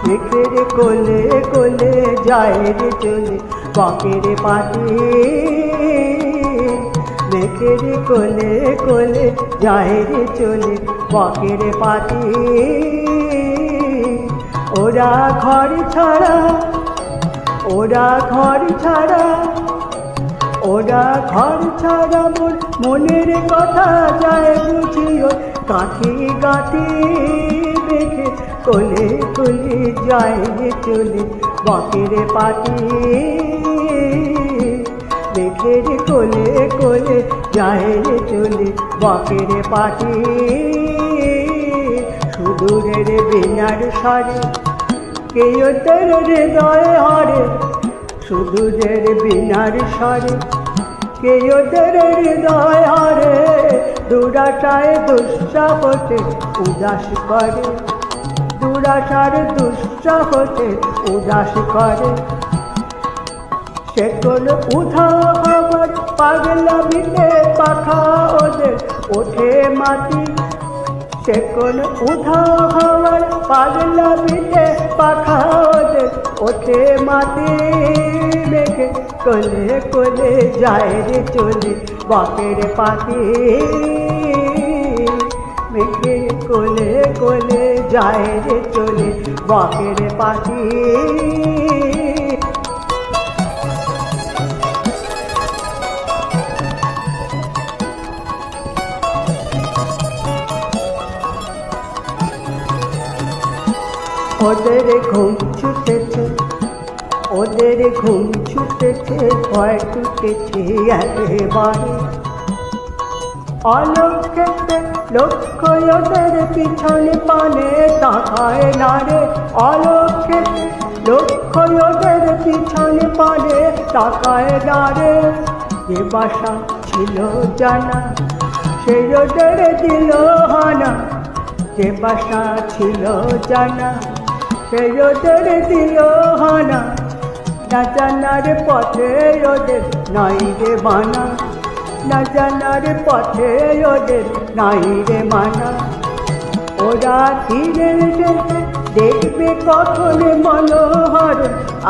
মেঘের কোলে কোলে যায় রে চলে বকের পাটি। মেঘের কোলে কোলে যায় রে চলে বকের পাটি। ওরা ঘর ছাড়া, ওরা ঘর ছাড়া, ওরা ঘর ছাড়া মোর মনের কথা যায় বুঝিও কাঠি গাঠি। মেঘে কোলে কোলে যায় রে চলে বকের পাটি। মেঘের কোলে কোলে যায় রে চলে বকের পাটি। সুদূরের বীণার স্বরে কে ওদের হৃদয় হরে। সুদূরের বীণার স্বরে কে ওদের হৃদয় হরে। দুরাশায় দুঃসাহতে উদাস করে, দুরাশার দুঃসাহতে উদাস করে। সে কোন উধা হবার পাগলা বিটে পাখা ওদের ওঠে মাটি। সে কোন উধা হওয়ার পাগলা বিটে পাখা ওদের ওঠে মাটি। মেঘে কোলে কোলে যায় রে চলে বকের পাটি। মেঘে কোলে কোলে যায় রে চলে বকের পাটি। ওদের ঘুম ছুটেছে, ওদের ঘুম ছুটেছে, ভয় টুটেছে একেবারে। অলক্ষেতে লক্ষ্য ওদের পিছনে পানে তাকায় না রে। অলক্ষেতে লক্ষ্য ওদের পিছনে পানে তাকায় না রে। যে বাসা ছিল জানা সে ওদের দিল হানা। যে বাসা ছিল জানা সে ওদের দিল হানা। না জানার পথে ওদের নাই রে মানা, না জানার পথে ওদের নাই রে মানা। ওরা তীরের শেষে দেখবে কখন মনোহর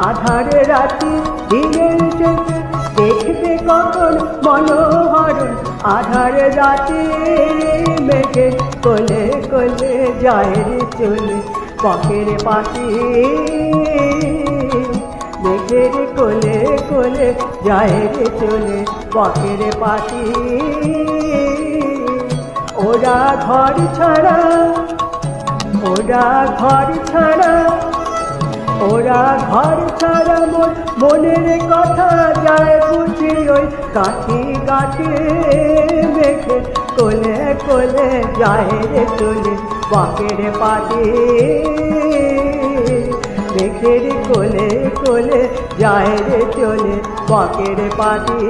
আধার রাতি। তীরের শেষে দেখবে কখন মনোহর আধার রাতি। মেঘে কোলে কোলে যায় রে চলে বকের পাটি। মেঘের কোলে কোলে যায় রে চলে বকের পাটি। ওরা ঘর ছাড়া, ওরা ঘর ছাড়া, ওরা ঘর ছাড়া মোর মনের কথা যায় বুঝি ওই কাঠি গাঠি। মেঘে কোলে কোলে যায় রে চলে বকের পাটি। মেঘের কোলে কোলে যায় রে চলে বকের পাটি।